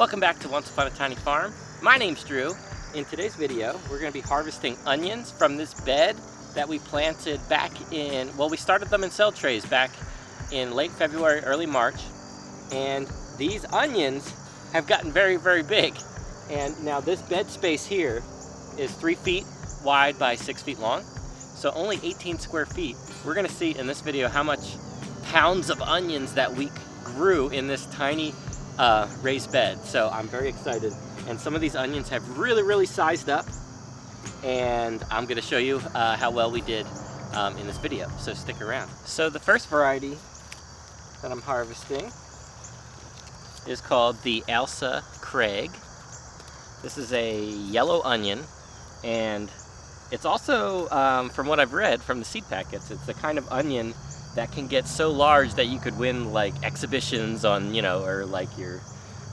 Welcome back to Once Upon a Tiny Farm. My name's Drew. In today's video, we're going to be harvesting onions from this bed that we planted back in, well, we started them in cell trays back in late February, early March. And these onions have gotten very, very big. And now this bed space here is 3 feet wide by 6 feet long. So only 18 square feet. We're going to see in this video how much pounds of onions that we grew in this tiny raised bed. So I'm very excited. And some of these onions have really sized up. And I'm going to show you how well we did in this video. So stick around. So the first variety that I'm harvesting is called the Ailsa Craig. This is a yellow onion, and it's also, from what I've read from the seed packets, it's the kind of onion that can get so large that you could win like exhibitions on, or like your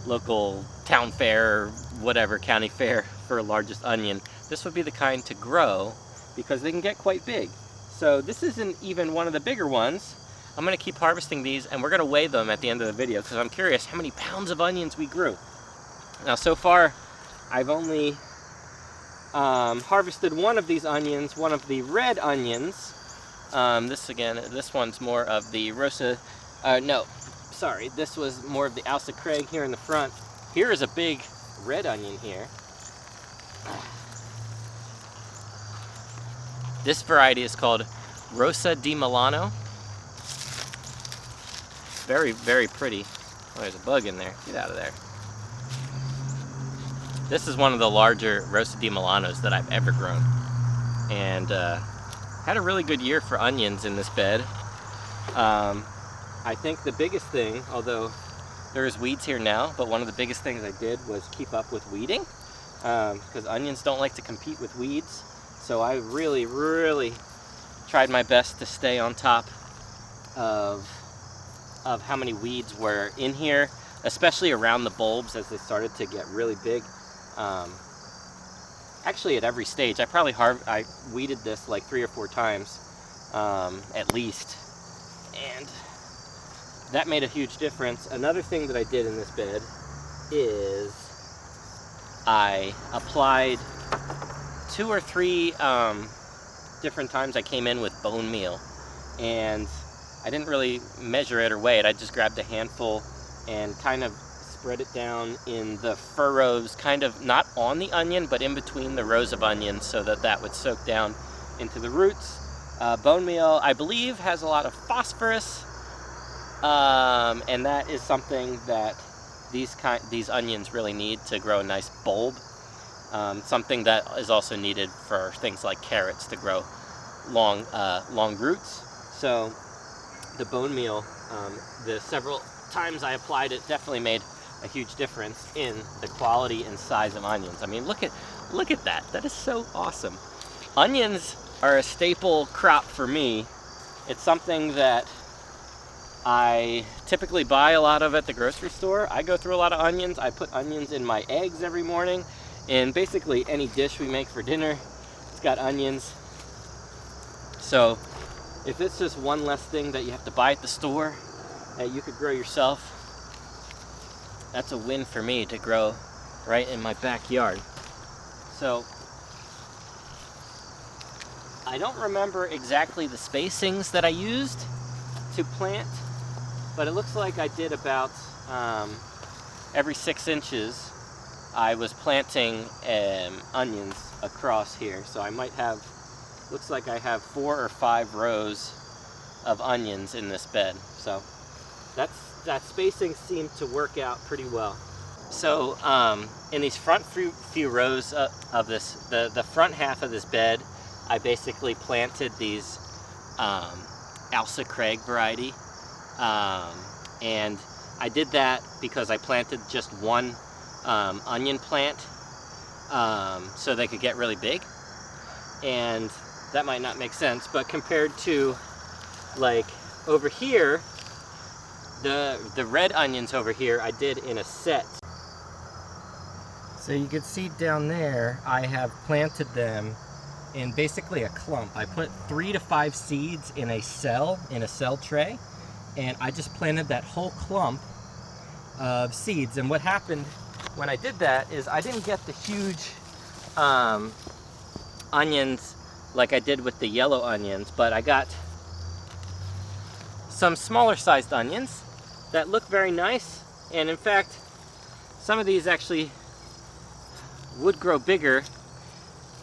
local town fair or whatever, county fair for largest onion. This would be the kind to grow because they can get quite big. So this isn't even one of the bigger ones. I'm going to keep harvesting these, and we're going to weigh them at the end of the video because I'm curious how many pounds of onions we grew. Now so far I've only harvested one of these onions, one of the red onions. This one's more of the this was more of the Ailsa Craig here in the front. Here is a big red onion here. This variety is called Rosa di Milano. Very, very pretty. Oh, there's a bug in there. Get out of there. This is one of the larger Rosa di Milanos that I've ever grown. And had a really good year for onions in this bed. I think the biggest thing, although there's weeds here now, but one of the biggest things I did was keep up with weeding. Because onions don't like to compete with weeds. So I really tried my best to stay on top of how many weeds were in here, especially around the bulbs as they started to get really big. Actually at every stage. I weeded this like 3 or 4 times at least, and that made a huge difference. Another thing that I did in this bed is I applied 2 or 3 different times I came in with bone meal, and I didn't really measure it or weigh it. I just grabbed a handful and kind of spread it down in the furrows, kind of not on the onion, but in between the rows of onions so that would soak down into the roots. Bone meal, I believe, has a lot of phosphorus, and that is something that these onions really need to grow a nice bulb. Something that is also needed for things like carrots to grow long roots. So the bone meal, the several times I applied it, definitely made a huge difference in the quality and size of onions. I mean, look at that. That is so awesome. Onions are a staple crop for me. It's something that I typically buy a lot of at the grocery store. I go through a lot of onions. I put onions in my eggs every morning. In basically any dish we make for dinner, it's got onions. So if it's just one less thing that you have to buy at the store that you could grow yourself, that's a win for me to grow right in my backyard. So I don't remember exactly the spacings that I used to plant, but it looks like I did about every 6 inches I was planting onions across here. So I might have, looks like I have 4 or 5 rows of onions in this bed. So that spacing seemed to work out pretty well. So in these front few rows of this, the front half of this bed, I basically planted these Ailsa Craig variety. And I did that because I planted just one onion plant so they could get really big. And that might not make sense, but compared to like over here, the red onions over here I did in a set. So you can see down there I have planted them in basically a clump. I put 3 to 5 seeds in a cell tray, and I just planted that whole clump of seeds. And what happened when I did that is I didn't get the huge onions like I did with the yellow onions, but I got some smaller sized onions that look very nice. And in fact, some of these actually would grow bigger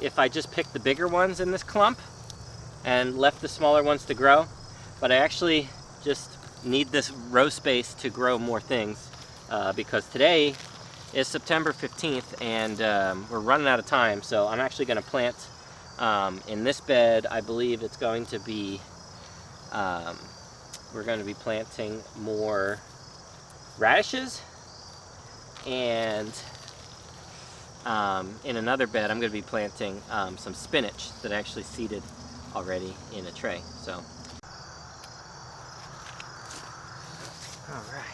if I just picked the bigger ones in this clump and left the smaller ones to grow. But I actually just need this row space to grow more things because today is September 15th and we're running out of time. So I'm actually going to plant in this bed. I believe it's going to be, we're going to be planting more radishes, and in another bed I'm going to be planting some spinach that I actually seeded already in a tray. So, alright.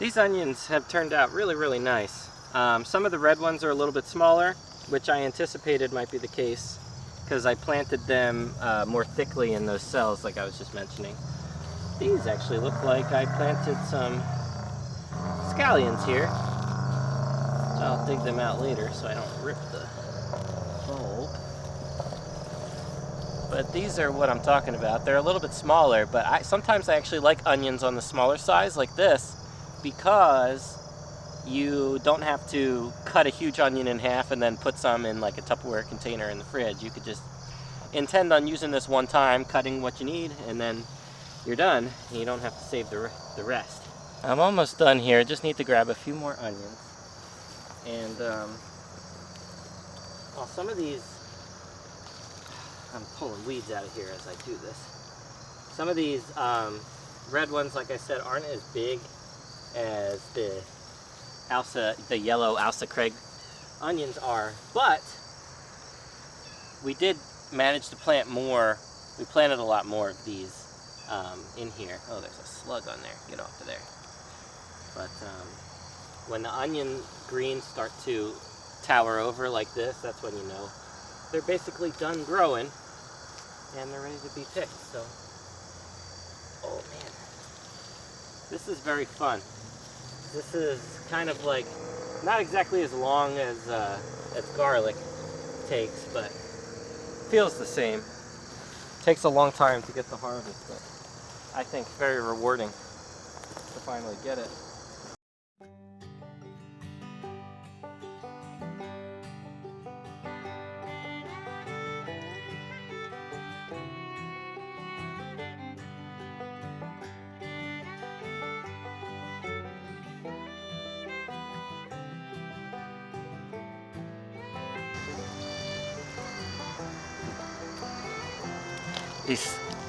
These onions have turned out really, really nice. Some of the red ones are a little bit smaller, which I anticipated might be the case because I planted them more thickly in those cells like I was just mentioning. These actually look like I planted some scallions here. So I'll dig them out later so I don't rip the bulb. But these are what I'm talking about. They're a little bit smaller, but sometimes I actually like onions on the smaller size like this because you don't have to cut a huge onion in half and then put some in like a Tupperware container in the fridge. You could just intend on using this one time, cutting what you need, and then you're done. And you don't have to save the rest. I'm almost done here. Just need to grab a few more onions. And well, some of these, I'm pulling weeds out of here as I do this. Some of these red ones, like I said, aren't as big as the yellow Alsa Craig onions are, but we did manage to plant more. We planted a lot more of these in here. Oh, there's a slug on there. Get off of there. But when the onion greens start to tower over like this, that's when you know they're basically done growing and they're ready to be picked. So, oh man, this is very fun. This is kind of like, not exactly as long as garlic takes, but feels the same. Takes a long time to get the harvest, but I think very rewarding to finally get it.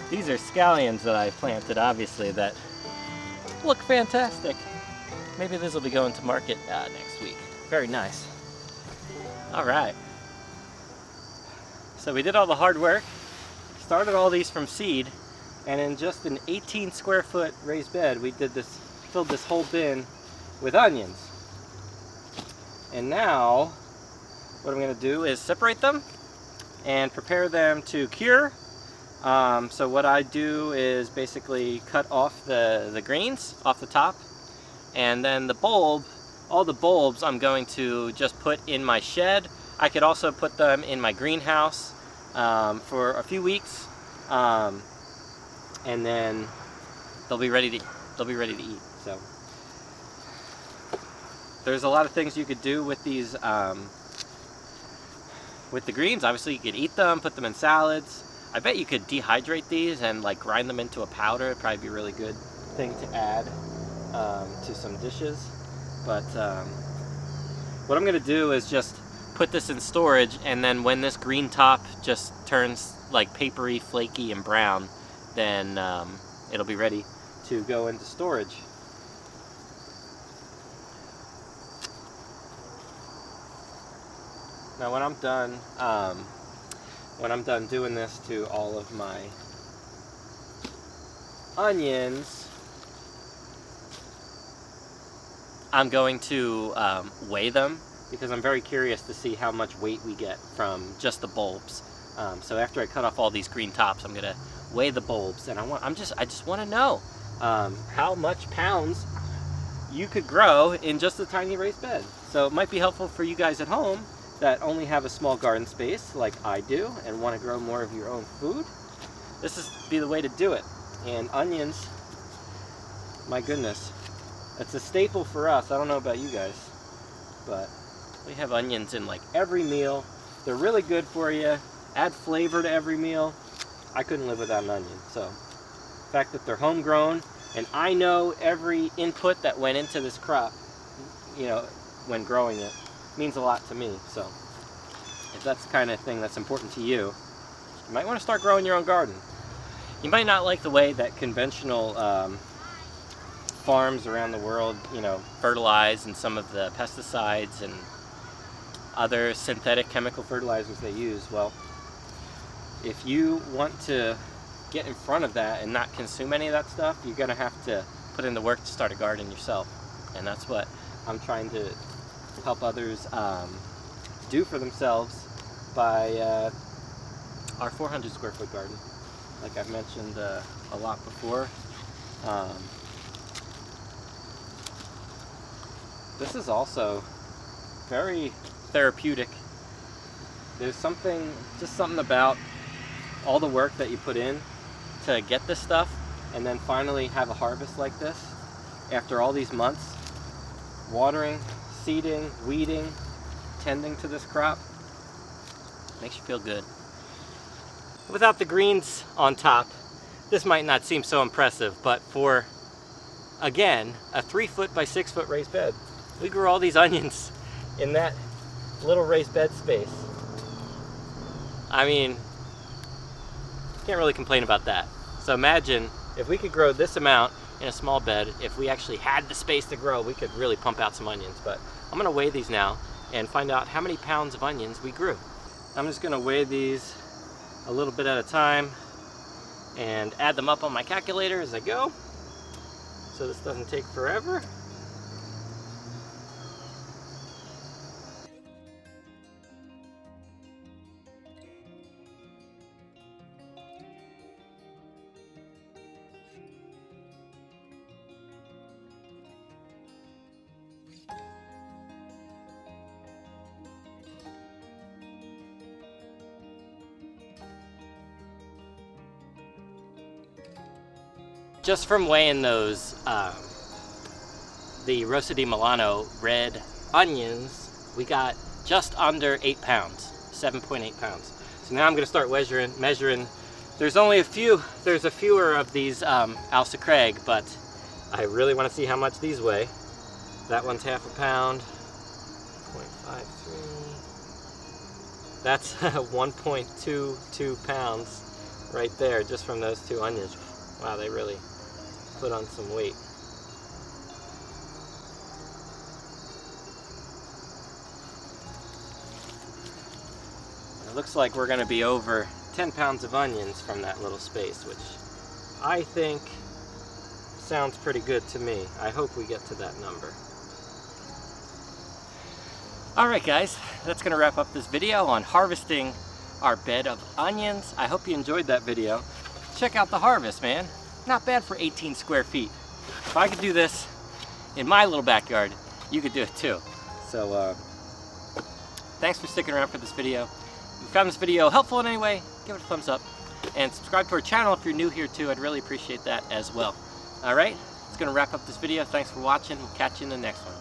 These are scallions that I planted, obviously, that look fantastic. Maybe this will be going to market next week. Very nice. All right. So we did all the hard work, started all these from seed, and in just an 18 square foot raised bed, we did this, filled this whole bin with onions. And now, what I'm gonna do is separate them and prepare them to cure. So what I do is basically cut off the greens off the top, and then the bulb, all the bulbs I'm going to just put in my shed. I could also put them in my greenhouse for a few weeks, and then they'll be ready to eat. So there's a lot of things you could do with these with the greens. Obviously you could eat them, put them in salads. I bet you could dehydrate these and like grind them into a powder. It'd probably be a really good thing to add to some dishes. But what I'm gonna do is just put this in storage, and then when this green top just turns like papery, flaky, and brown, then it'll be ready to go into storage. Now when I'm done doing this to all of my onions, I'm going to weigh them, because I'm very curious to see how much weight we get from just the bulbs. So after I cut off all these green tops, I'm gonna weigh the bulbs, and I just want to know how much pounds you could grow in just a tiny raised bed. So it might be helpful for you guys at home that only have a small garden space like I do and want to grow more of your own food. This is be the way to do it. And onions, my goodness, it's a staple for us. I don't know about you guys, but we have onions in like every meal. They're really good for you, add flavor to every meal. I couldn't live without an onion. So the fact that they're homegrown, and I know every input that went into this crop, you know, when growing it, means a lot to me. So if that's the kind of thing that's important to you, you might want to start growing your own garden. You might not like the way that conventional farms around the world, you know, fertilize and some of the pesticides and other synthetic chemical fertilizers they use. Well, if you want to get in front of that and not consume any of that stuff, you're going to have to put in the work to start a garden yourself. And that's what I'm trying to help others do for themselves by our 400 square foot garden, like I've mentioned a lot before. This is also very therapeutic. There's just something about all the work that you put in to get this stuff and then finally have a harvest like this after all these months. Watering, seeding, weeding, tending to this crop makes you feel good. Without the greens on top, this might not seem so impressive, but for, again, a 3 foot by 6 foot raised bed, we grew all these onions in that little raised bed space. I mean, can't really complain about that. So imagine if we could grow this amount in a small bed, if we actually had the space to grow, we could really pump out some onions. But I'm gonna weigh these now and find out how many pounds of onions we grew. I'm just gonna weigh these a little bit at a time and add them up on my calculator as I go, so this doesn't take forever. Just from weighing those, the Rosa di Milano red onions, we got just under 8 pounds, 7.8 pounds. So now I'm gonna start measuring. There's fewer of these Alsa Craig, but I really wanna see how much these weigh. That one's half a pound, 0.53. That's 1.22 pounds right there, just from those 2 onions. Wow, they really put on some weight. It looks like we're going to be over 10 pounds of onions from that little space, which I think sounds pretty good to me. I hope we get to that number. Alright guys, that's going to wrap up this video on harvesting our bed of onions. I hope you enjoyed that video. Check out the harvest, man. Not bad for 18 square feet. If I could do this in my little backyard, you could do it too. So, thanks for sticking around for this video. If you found this video helpful in any way, give it a thumbs up. And subscribe to our channel if you're new here too. I'd really appreciate that as well. Alright, it's going to wrap up this video. Thanks for watching. We'll catch you in the next one.